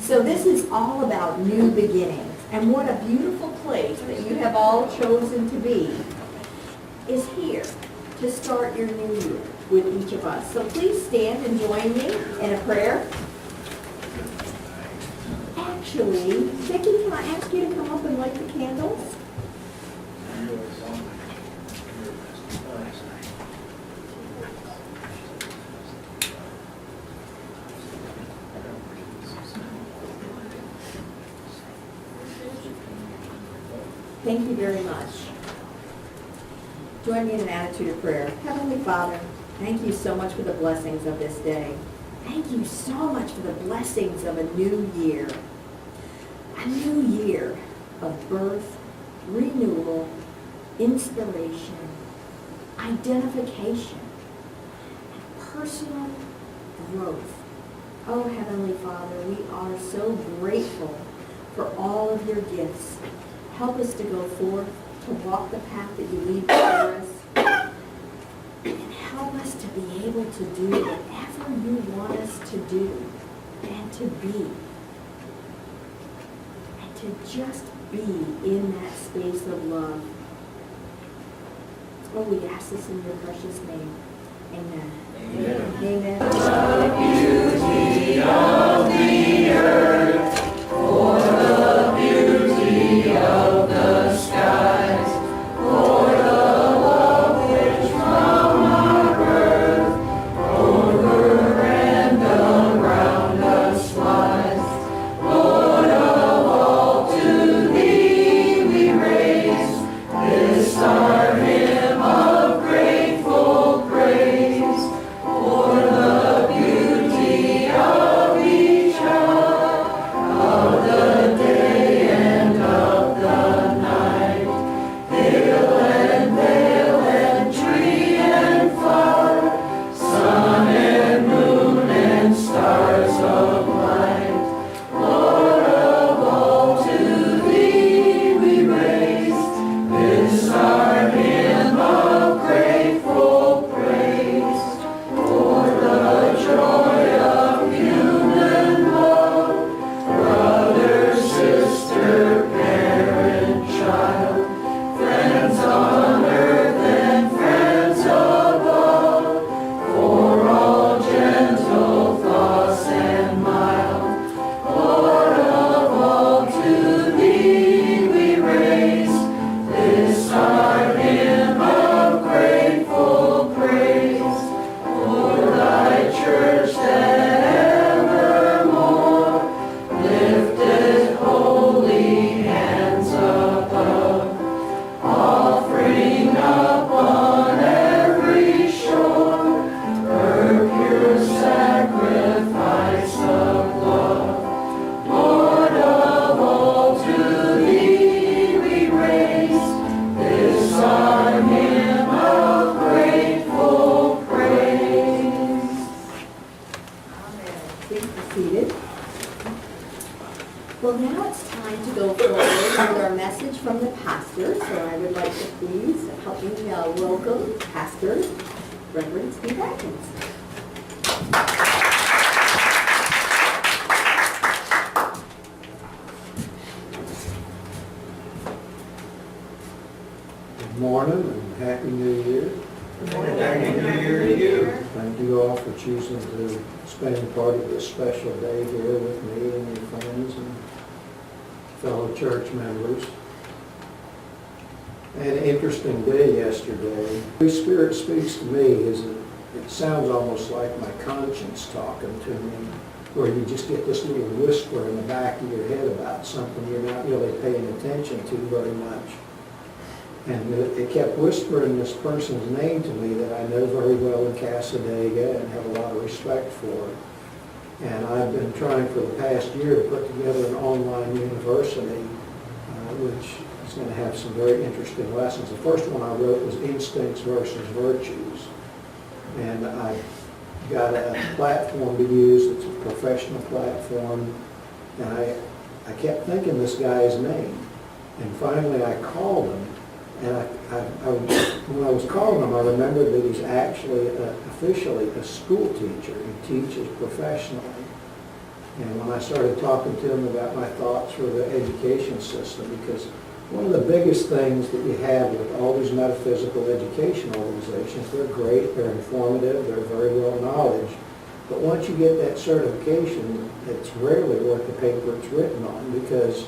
So this is all about new beginnings. And what a beautiful place that you have all chosen to be is here to start your new year with each of us. So please stand and join me in a prayer. Actually, Vicki, can I ask you to come up and light the candles? Thank you very much. Join me in an attitude of prayer. Heavenly Father, thank you so much for the blessings of this day. Thank you so much for the blessings of a new year. A new year of birth, renewal, inspiration, identification, and personal growth. Oh, Heavenly Father, we are so grateful for all of your gifts. Help us to go forth, to walk the path that you lead before us, and help us to be able to do whatever you want us to do and to be. And to just be in that space of love. Oh, we ask this in your precious name. Amen. Amen. Amen. The beauty of the earth, for the beauty of the skies, for the love which from our birth over and around us flies. Lord of all, to thee we raise this our hymn of grateful praise, for the beauty of each hour of the day and of the night. Hill and vale and tree and flower, sun and moon and stars of light. Lord of all, to thee we raise this our hymn of grateful praise, for the joy of human love, brother, sister, parent, child, friends on earth and friends above, for all gentle thoughts and mild. Lord of all, to thee we raise this our hymn of grateful praise, for thy church that evermore lifted holy hands above, offering up on every shore her pure sacrifice of love. Lord of all, to thee we raise this our hymn of grateful praise. Please be seated. Well, now it's time to go forward with our message from the pastor. So I would like to please help me welcome Pastor Reverend Steve Atkins. Good morning and Happy New Year. Happy New Year to you. Thank you all for choosing to spend part of this special day here with me and your friends and fellow church members. I had an interesting day yesterday. The Holy Spirit speaks to me it sounds almost like my conscience talking to me, where you just get this little whisper in the back of your head about something you're not really paying attention to very much. And it kept whispering this person's name to me that I know very well in Casadega and have a lot of respect for. And I've been trying for the past year to put together an online university, which is going to have some very interesting lessons. The first one I wrote was Instincts versus Virtues. And I got a platform to use. It's a professional platform. And I kept thinking this guy's name. And finally I called him. And when I was calling him, I remembered that he's actually officially a school teacher. He teaches professionally. And when I started talking to him about my thoughts for the education system, because one of the biggest things that you have with all these metaphysical education organizations, they're great, they're informative, they're very well knowledge, but once you get that certification, it's rarely worth the paper it's written on, because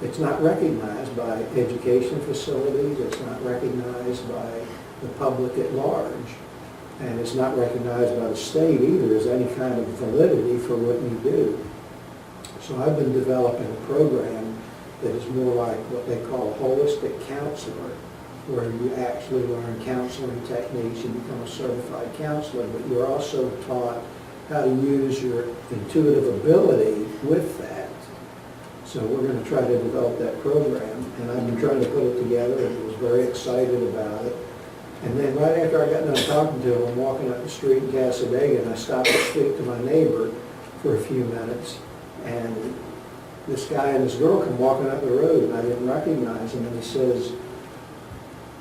it's not recognized by education facilities, it's not recognized by the public at large, and it's not recognized by the state either as any kind of validity for what you do. So I've been developing a program that is more like what they call a holistic counselor, where you actually learn counseling techniques, you become a certified counselor, but you're also taught how to use your intuitive ability with that. So we're going to try to develop that program, and I've been trying to put it together, and was very excited about it. And then right after I got done talking to him, I'm walking up the street in Casadega, and I stopped to speak to my neighbor for a few minutes, and this guy and this girl come walking up the road, and I didn't recognize him, and he says,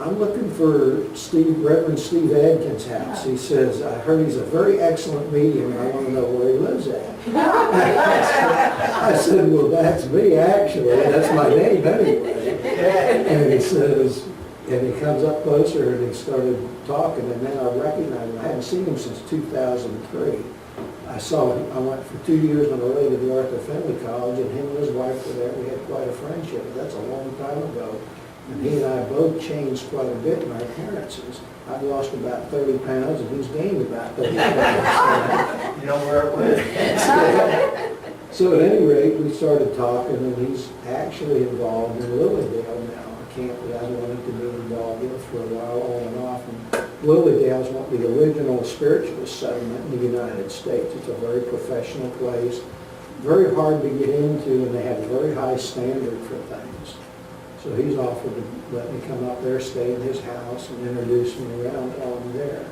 I'm looking for Reverend Steve Adkins' house. He says, I heard he's a very excellent medium, and I want to know where he lives at. I said, well, that's me, actually. That's my name anyway. And he says, and he comes up closer, and he started talking, and then I recognized him. I hadn't seen him since 2003. I went for 2 years on the way to the Arthur Findlay College, and him and his wife were there. We had quite a friendship. That's a long time ago. And he and I both changed quite a bit in our appearances. I've lost about 30 pounds, and he's gained about 30 pounds. You know where it went. So at any rate, we started talking, and he's actually involved in Lilydale now, a camp that I wanted to be involved in for a while, on and off. And Lilydale's the original spiritualist settlement in the United States. It's a very professional place, very hard to get into, and they have a very high standard for things. So he's offered to let me come up there, stay in his house, and introduce me around while I'm there.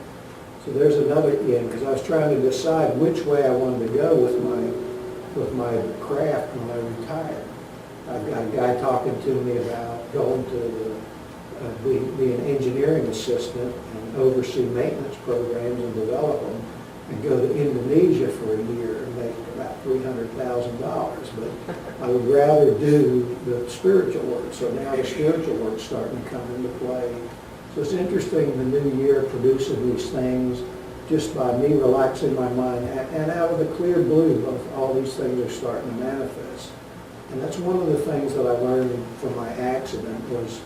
So there's another end, because I was trying to decide which way I wanted to go with my craft when I retire. I've got a guy talking to me about going to be an engineering assistant and oversee maintenance programs and develop them, and go to Indonesia for a year and make about $300,000. But I would rather do the spiritual work. So now the spiritual work's starting to come into play. So it's interesting in the new year producing these things just by me relaxing my mind, and out of the clear blue, all these things are starting to manifest. And that's one of the things that I learned from my accident was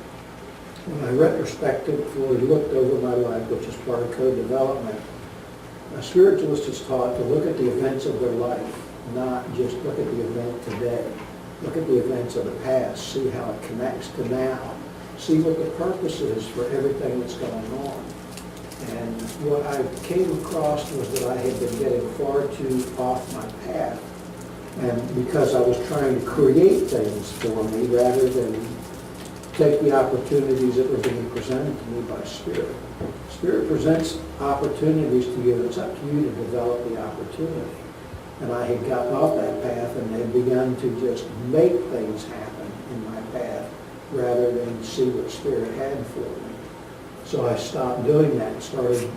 when I retrospectively looked over my life, which is part of co-development. A spiritualist is taught to look at the events of their life, not just look at the event today. Look at the events of the past, see how it connects to now, see what the purpose is for everything that's going on. And what I came across was that I had been getting far too off my path, and because I was trying to create things for me rather than take the opportunities that were being presented to me by Spirit. Spirit presents opportunities to you, and it's up to you to develop the opportunity. And I had gotten off that path and had begun to just make things happen in my path rather than see what Spirit had for me. So I stopped doing that and started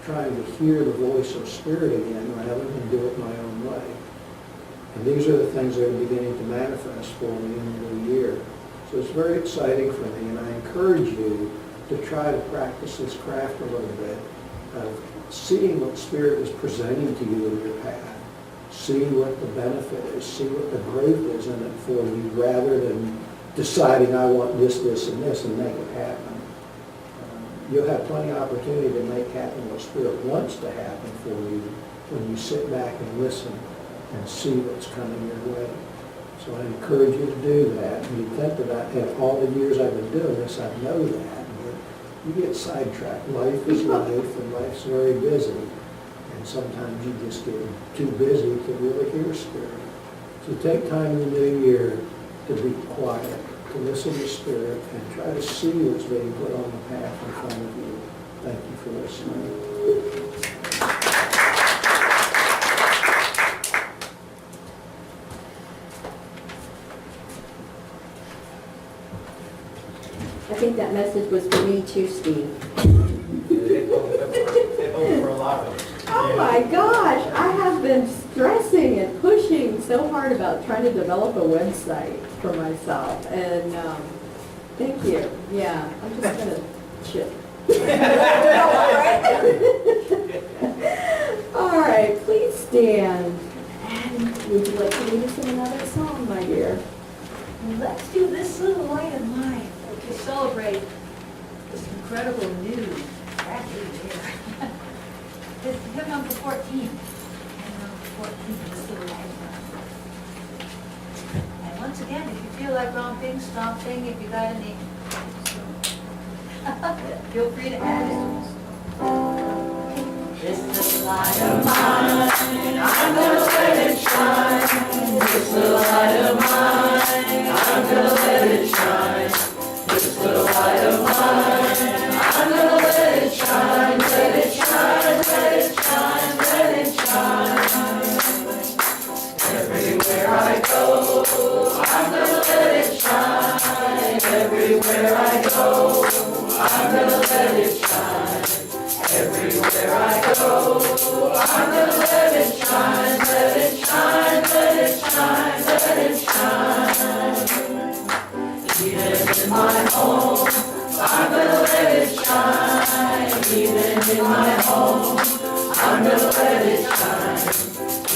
trying to hear the voice of Spirit again rather than do it my own way. And these are the things that are beginning to manifest for me in the new year. So it's very exciting for me, and I encourage you to try to practice this craft a little bit of seeing what Spirit is presenting to you in your path. See what the benefit is, see what the growth is in it for you, rather than deciding I want this, this, and this, and make it happen. You'll have plenty of opportunity to make happen what Spirit wants to happen for you when you sit back and listen and see what's coming your way. So I encourage you to do that. And you'd think that in all the years I've been doing this, I know that. But you get sidetracked. Life is life, and life's very busy. And sometimes you just get too busy to really hear Spirit. So take time in the new year to be quiet, to listen to Spirit, and try to see what's being put on the path in front of you. Thank you for listening. I think that message was for me too, Steve. It holds for a lot of us. Oh my gosh, I have been stressing and pushing so so hard about trying to develop a website for myself, and thank you. Yeah, I'm just gonna chip. All right, please stand. And would you like to lead us in another song, my dear? Let's do This Little Light of Mine to celebrate this incredible news. Actually, here. This is hymn number 14. Hymn number 14, This Little Light of Mine. And once again, if you feel like romping, stomping, if you got any, feel free to add it. This little light of mine, I'm gonna let it shine. This little light of mine, I'm gonna let it shine. This little light of mine, I'm gonna let it shine, let it shine, let it shine, let it shine. Everywhere I go, I'm gonna let it shine. Everywhere I go, I'm gonna let it shine. Everywhere I go, I'm gonna let it shine, let it shine, let it shine, let it shine. Even in my home, I'm gonna let it shine. Even in my home, I'm gonna let it shine.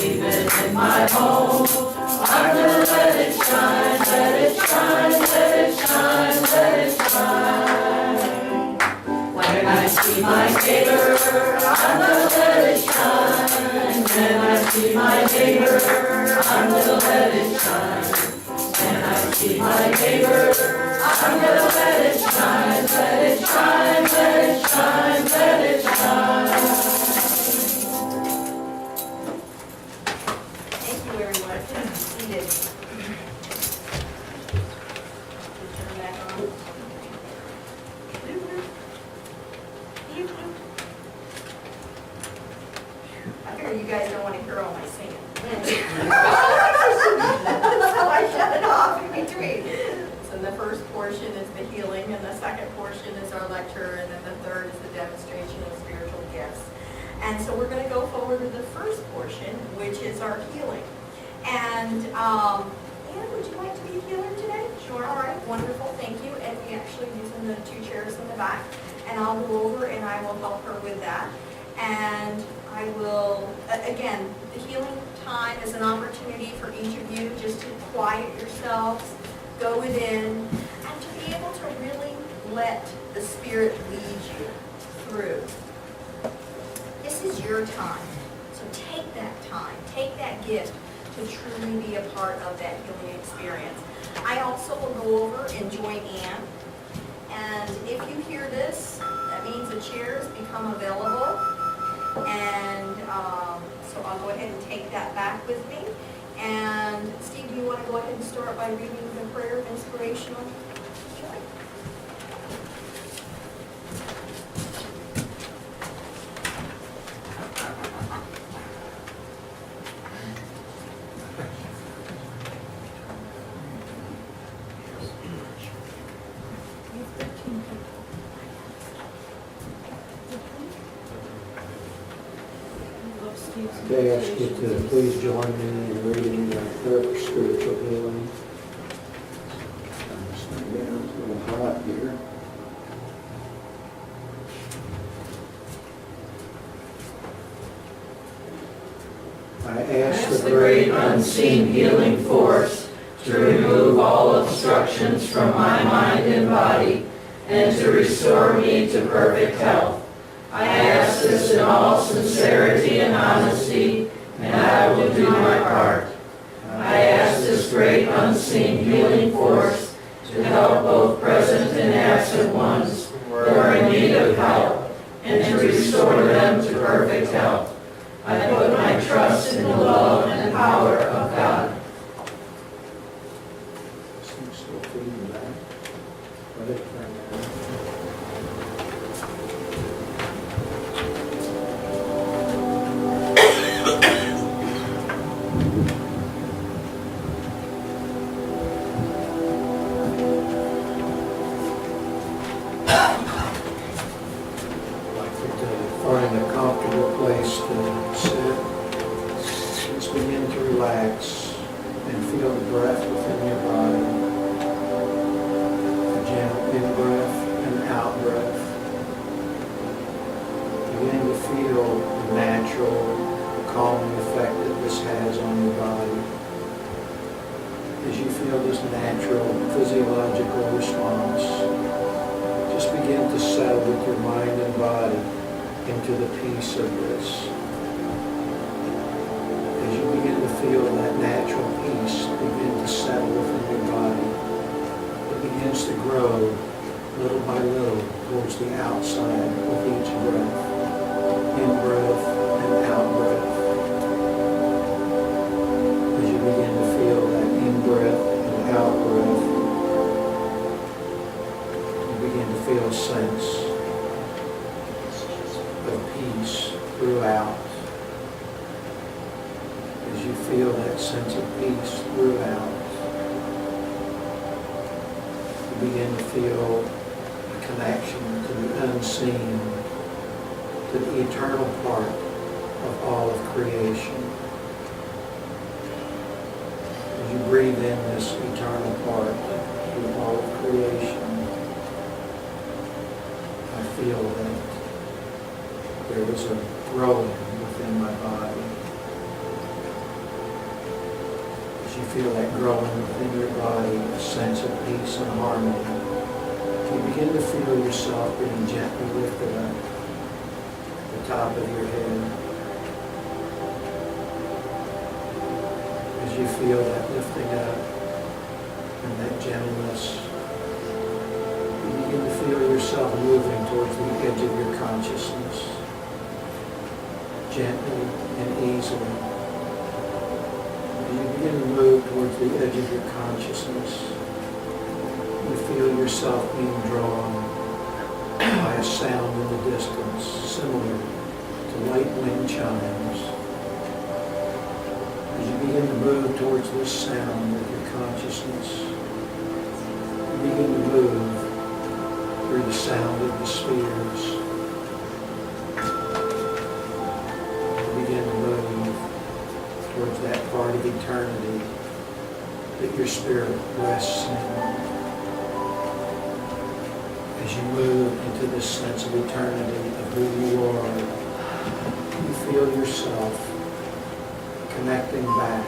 Even in my home, I'm gonna let it shine, let it shine, let it shine, let it shine. When I see my neighbor, I'm gonna let it shine. When I see my neighbor, I'm gonna let it shine. When I see my neighbor, I'm gonna let it shine, let it shine, let it shine, let it shine. Thank you, everyone. Please be seated. Turn back on. I figure you guys don't want to hear all my singing. So I shut it off in between. So the first portion is the healing, and the second portion is our lecture, and then the third is the demonstration of spiritual gifts. And so we're going to go forward with the first portion, which is our healing. And Anne, would you like to be a healer today? Sure. All right, wonderful, thank you. And we actually using the 2 chairs in the back. And I'll go over and I will help her with that. And I will, again, the healing time is an opportunity for each of you just to quiet yourselves, go within, and to be able to really let the Spirit lead you through. This is your time. So take that time, take that gift to truly be a part of that healing experience. I also will go over and join Anne. And if you hear this, that means the chairs become available. And so I'll go ahead and take that back with me. And Steve, do you want to go ahead and start by reading the prayer of inspirational joy? Okay, I ask you to please join me in reading the prayer for spiritual healing. Yeah, it's a little hot here. I ask The great unseen healing force to remove all obstructions from my mind and body and to restore me to perfect health. I ask this in all sincerity and honesty, and I will do my part. I ask this great unseen healing force to help both present and absent ones who are in need of help and to restore them to perfect health. I put my trust in the love and power of God. Still feeding back. Let it turn down. Find a comfortable place to sit. Just begin to relax. And feel the breath within your body. A gentle in-breath and out-breath. Begin to feel the natural calming effect that this has on your body. As you feel this natural physiological response, just begin to settle with your mind and body into the peace of this. As you begin to feel that natural peace begin to settle within your body, it begins to grow little by little towards the outside with each breath. In-breath and out-breath. As you begin to feel that in-breath and out-breath, you begin to feel a sense of peace throughout. As you feel that sense of peace throughout, you begin to feel a connection to the unseen, to the eternal part of all of creation. As you breathe in this eternal part of all of creation, I feel that there is a growing within my body. As you feel that growing within your body, a sense of peace and harmony, you begin to feel yourself being gently lifted up. Top of your head. As you feel that lifting up and that gentleness, you begin to feel yourself moving towards the edge of your consciousness, gently and easily. As you begin to move towards the edge of your consciousness, you feel yourself being drawn by a sound in the distance, similar to light wind chimes. As you begin to move towards this sound with your consciousness, you begin to move through the sound of the spheres. You begin to move towards that part of eternity that your spirit rests in. As you move into this sense of eternity of who you are, you feel yourself connecting back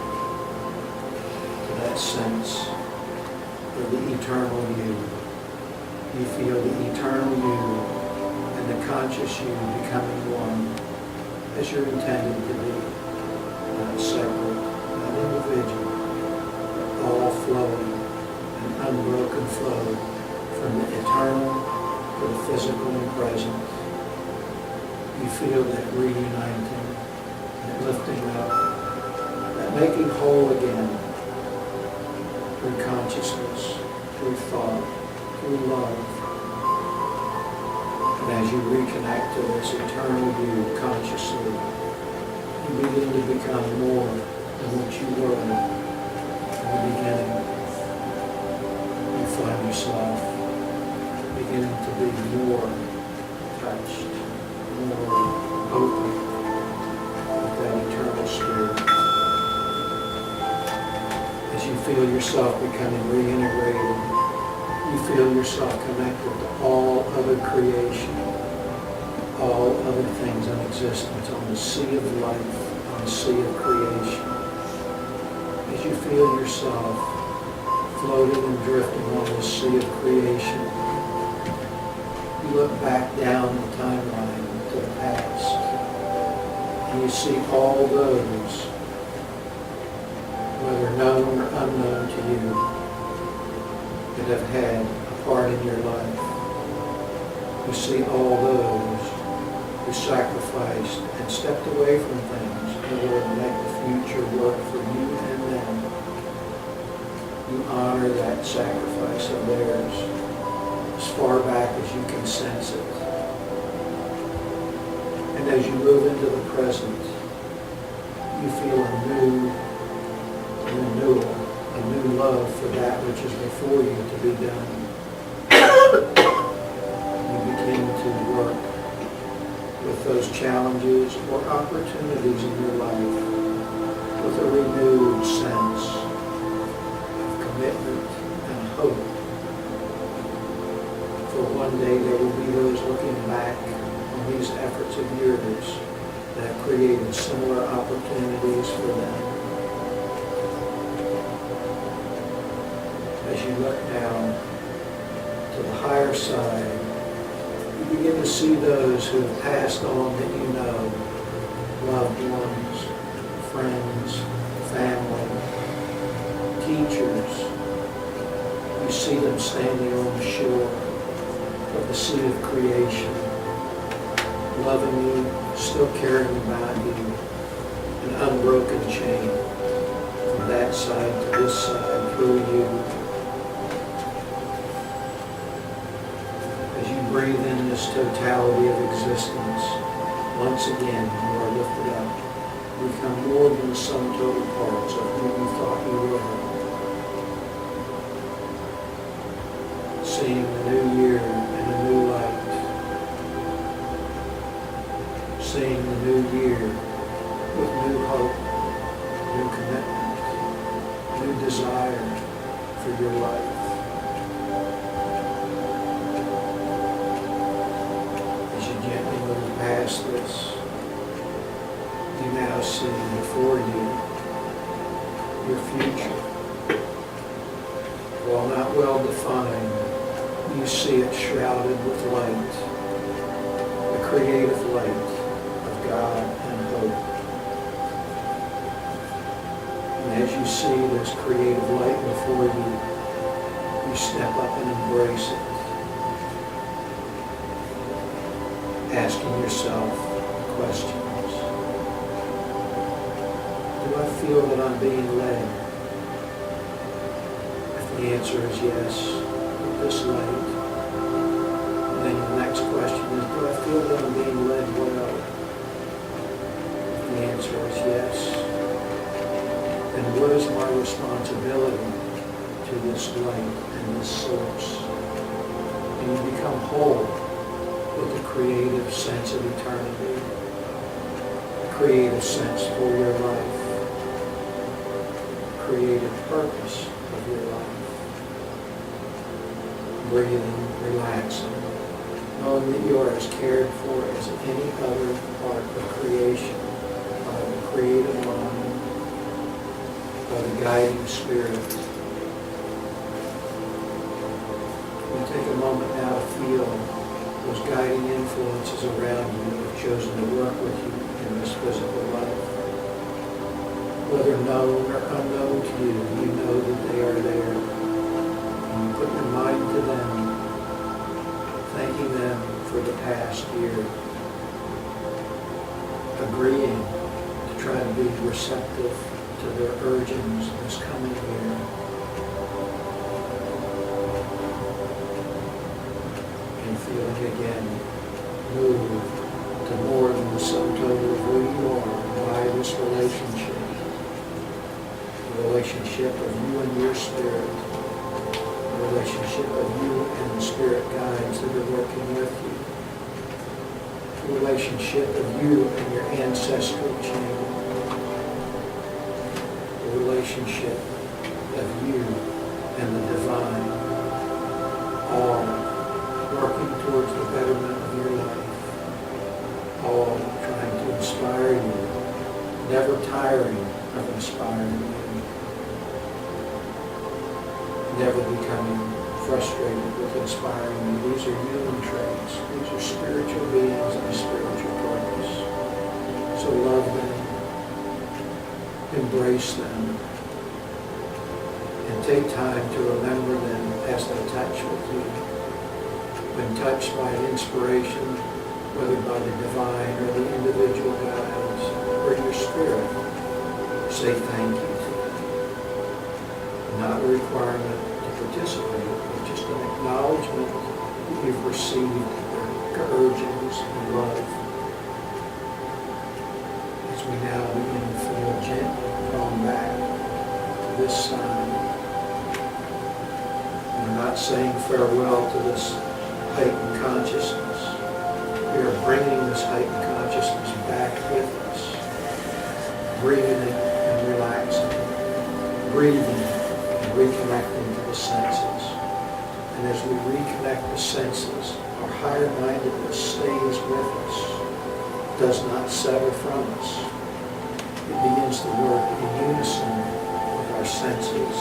to that sense of the eternal you. You feel the eternal you and the conscious you becoming one as you're intended to be, not separate, not individual, all flowing, an unbroken flow from the eternal to the physical and present. You feel that reuniting, that lifting up, that making whole again through consciousness, through thought, through love. And as you reconnect to this eternal you consciously, you begin to become more than what you were in the beginning. You find yourself beginning to be more touched, more open with that eternal spirit. As you feel yourself becoming reintegrated, you feel yourself connected to all other creation, all other things in existence on the sea of life, on the sea of creation. As you feel yourself floating and drifting on the sea of creation, you look back down the timeline to the past, and you see all those, whether known or unknown to you, that have had a part in your life. You see all those who sacrificed and stepped away from things in order to make the future work for you and them. You honor that sacrifice of theirs as far back as you can sense it. And as you move into the present, you feel a new renewal, a new love for that which is before you to be done. You begin to work with those challenges or opportunities in your life with a renewed sense someday there will be those looking back on these efforts of yours that have created similar opportunities for them. As you look down to the higher side, you begin to see those who have passed on that you know, loved ones, friends, family, teachers. You see them standing on the shore of the sea of creation, loving you, still caring about you, an unbroken chain from that side to this side through you. As you breathe in this totality of existence, once again you are lifted up. You become more than the sum total parts of who you thought you were. Seeing the new year in a new light. Seeing the new year with new hope, new commitment, new desire for your life. As you gently move past this, you now see before you your future. While not well defined, you see it shrouded with light, the creative light of God and hope. And as you see this creative light before you, you step up and embrace it, asking yourself questions. Do I feel that I'm being led? If the answer is yes, this light. And then the next question is, do I feel that I'm being led well? If the answer is yes, then what is my responsibility to this light and this source? And you become whole with a creative sense of eternity, a creative sense for your life, a creative purpose of your life. Breathing, relaxing, knowing that you are as cared for as any other part of creation by the creative mind, by the guiding spirit. You take a moment now to feel those guiding influences around you that have chosen to work with you in this physical life. Whether known or unknown to you, you know that they are there. And you put your mind to them, thanking them for the past year, agreeing to try to be receptive to their urgings this coming year. And feeling again moved to more than the sum total of who you are by this relationship. The relationship of you and your spirit. The relationship of you and the spirit guides that are working with you. The relationship of you and your ancestral chain. The relationship of you and the divine, all working towards the betterment of your life, all trying to inspire you, never tiring of inspiring you, never becoming frustrated with inspiring you. These are human traits. These are spiritual beings and a spiritual purpose. So love them, embrace them, and take time to remember them as they touch with you. When touched by an inspiration, whether by the divine or the individual guides or your spirit, say thank you to them. Not a requirement to participate, but just an acknowledgement that you've received their urgings and love. As we now begin to feel gently drawn back to this side. We're not saying farewell to this heightened consciousness. We are bringing this heightened consciousness back with us. Breathing and relaxing. Breathing and reconnecting to the senses. And as we reconnect the senses, our Our higher mindedness stays with us, does not sever from us. It begins to work in unison with our senses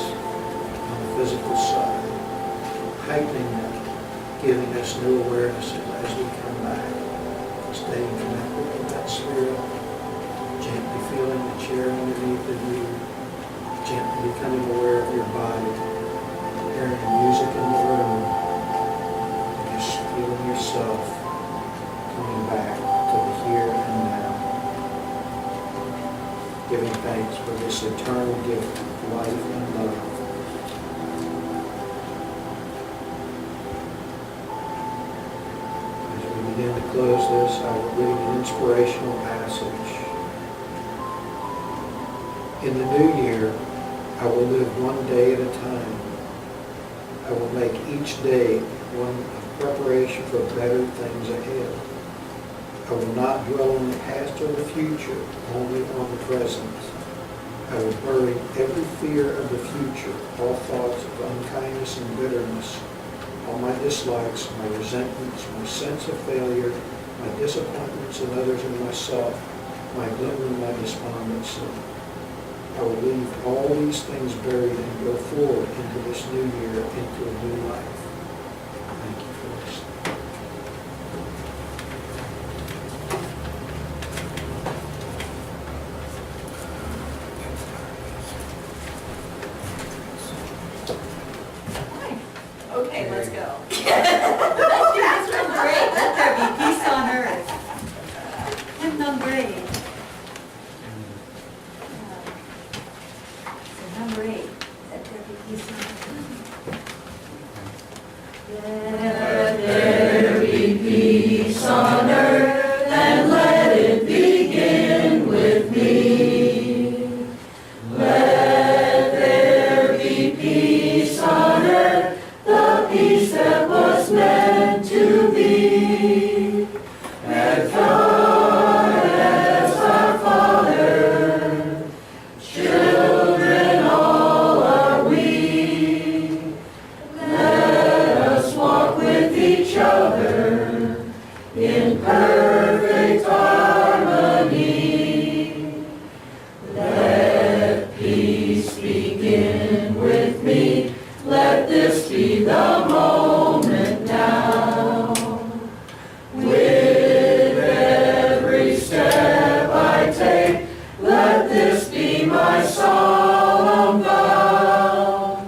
on the physical side, heightening them, giving us new awareness as we come back, staying connected to that spirit, gently feeling the chair underneath of you, gently becoming aware of your body, hearing the music in the room, and just feeling yourself coming back to the here and now, giving thanks for this eternal gift of life and love. As we begin to close this, I will read an inspirational passage. In the new year, I will live one day at a time. I will make each day one of preparation for better things ahead. I will not dwell on the past or the future, only on the present. I will bury every fear of the future, all thoughts of unkindness and bitterness, all my dislikes, my resentments, my sense of failure, my disappointments in others and myself, my gloom and my despondency. I will leave all these things buried and go forward into this new year, into a new life. Thank you for listening. Okay, let's go. Let's do this from grade. Let there be peace on earth. Hymn number 8. So number 8. Let there be peace on earth. Let there be peace on earth, and let it begin with me. Let there be peace on earth, the peace that was meant to be. And God as our Father, children all are we. Let us walk with each other in perfect harmony. Let peace begin with me. Let this be the moment now. With every step I take, let this be my solemn vow.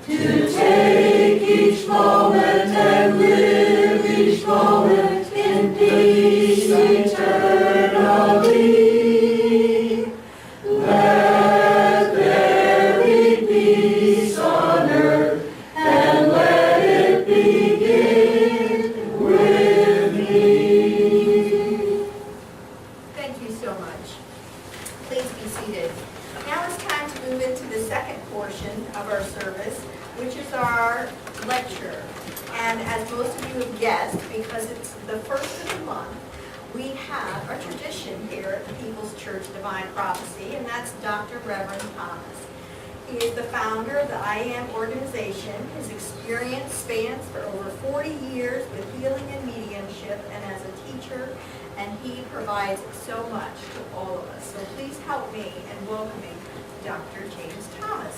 To take each moment and live each moment in peace eternally. Let there be peace on earth, and let it begin with me. Thank you so much. Please be seated. Now it's time to move into the second portion of our service, which is our lecture. And as most of you have guessed, because it's the first of the month, we have a tradition here at the People's Church Divine Prophecy, and that's Dr. Reverend Thomas. He is the founder of the I Am organization. His experience spans for over 40 years with healing and mediumship and as a teacher, and he provides so much to all of us. So please help me in welcoming Dr. James Thomas.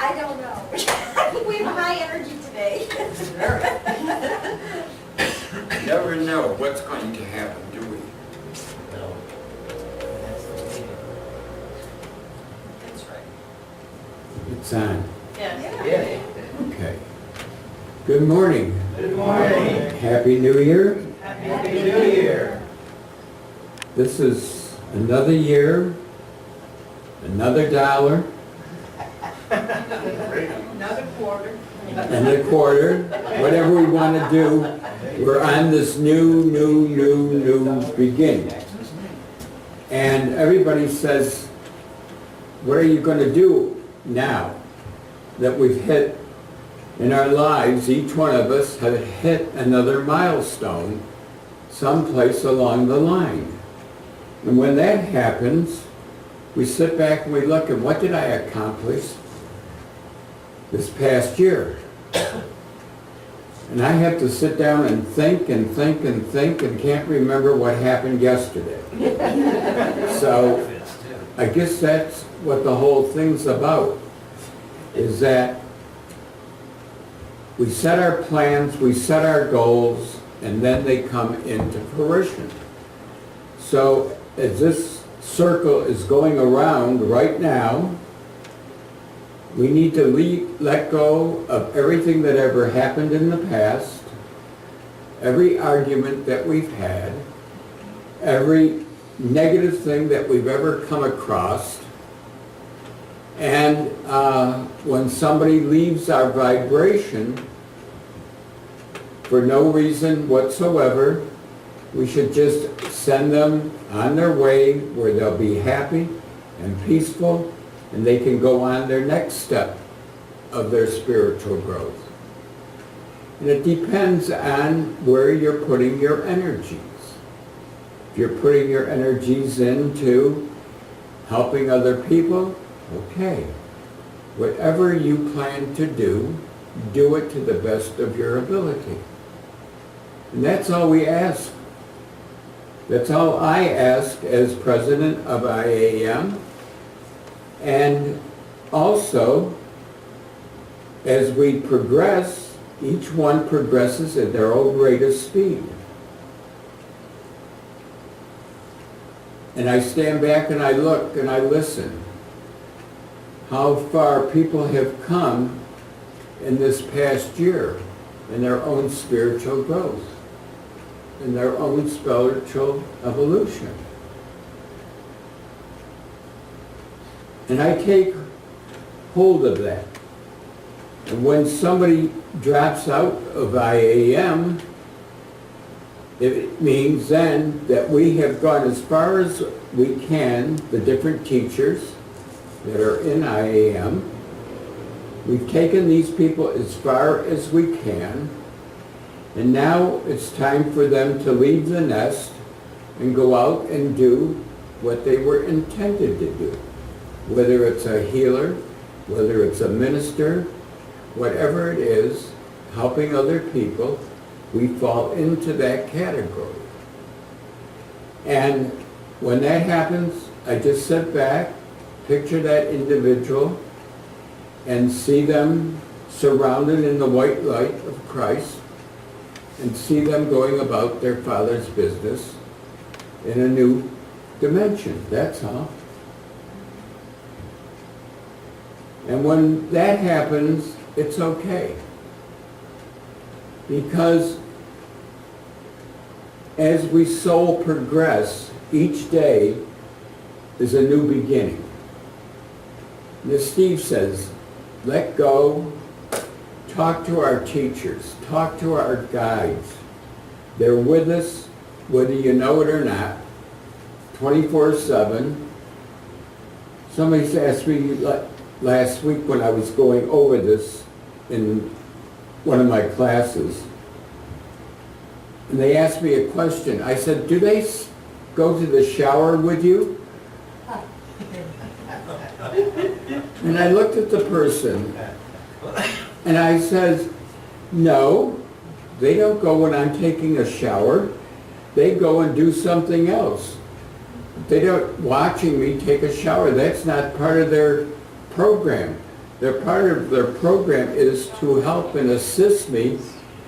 I don't know. I think we have high energy today. Never know what's going to happen, do we? That's right. It's on. Yes. Okay. Good morning. Good morning. Happy New Year. Happy New Year. This is another year, another dollar, Another quarter. another quarter, whatever we want to do. We're on this new beginning. And everybody says, what are you going to do now that we've hit in our lives? Each one of us have hit another milestone someplace along the line. And when that happens, we sit back and we look and what did I accomplish this past year? And I have to sit down and think and think and think and can't remember what happened yesterday. So I guess that's what the whole thing's about, is that we set our plans, we set our goals, and then they come into fruition. So as this circle is going around right now, we need to let go of everything that ever happened in the past, every argument that we've had, every negative thing that we've ever come across. And when somebody leaves our vibration for no reason whatsoever, we should just send them on their way where they'll be happy and peaceful, and they can go on their next step of their spiritual growth. And it depends on where you're putting your energies. If you're putting your energies into helping other people, okay. Whatever you plan to do, do it to the best of your ability. And that's all we ask. That's all I ask as president of IAM. And also, as we progress, each one progresses at their own rate of speed. And I stand back and I look and I listen. How far people have come in this past year in their own spiritual growth, in their own spiritual evolution. And I take hold of that. And when somebody drops out of IAM, it means then that we have gone as far as we can, the different teachers that are in IAM. We've taken these people as far as we can, and now it's time for them to leave the nest and go out and do what they were intended to do. Whether it's a healer, whether it's a minister, whatever it is, helping other people, we fall into that category. And when that happens, I just sit back, picture that individual, and see them surrounded in the white light of Christ, and see them going about their Father's business in a new dimension. That's all. And when that happens, it's okay. Because as we soul progress, each day is a new beginning. And as Steve says, let go, talk to our teachers, talk to our guides. They're with us, whether you know it or not, 24/7. Somebody asked me last week when I was going over this in one of my classes, and they asked me a question. I said, do they go to the shower with you? And I looked at the person, and I said, no, they don't go when I'm taking a shower. They go and do something else. They don't watching me take a shower. That's not part of their program. Part of their program is to help and assist me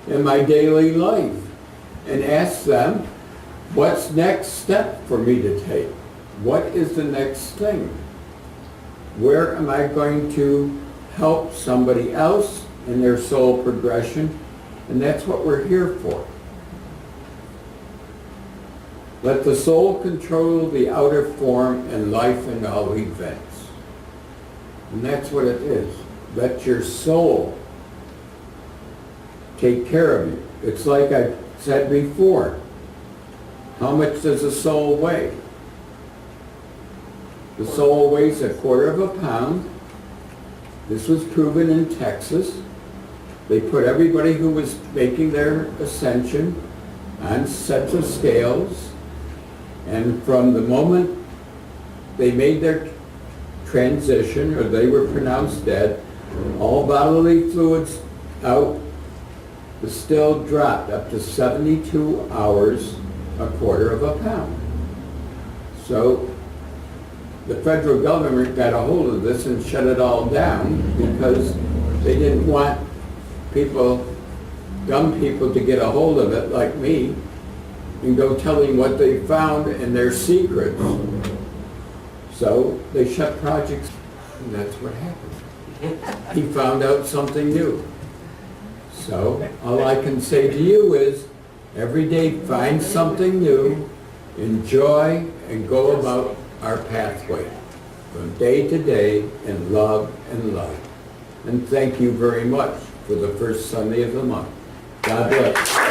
in my daily life and ask them, what's next step for me to take? What is the next thing? Where am I going to help somebody else in their soul progression? And that's what we're here for. Let the soul control the outer form and life and all events. And that's what it is. Let your soul take care of you. It's like I said before. How much does a soul weigh? The soul weighs 1/4 pound. This was proven in Texas. They put everybody who was making their ascension on sets of scales, and from the moment they made their transition, or they were pronounced dead, all bodily fluids out, the still dropped up to 72 hours, a quarter of a pound. So the federal government got a hold of this and shut it all down because they didn't want people, dumb people, to get a hold of it like me and go telling what they found and their secrets. So they shut projects, and that's what happened. He found out something new. So all I can say to you is, every day find something new, enjoy, and go about our pathway from day to day in love and light. And thank you very much for the first Sunday of the month. God bless.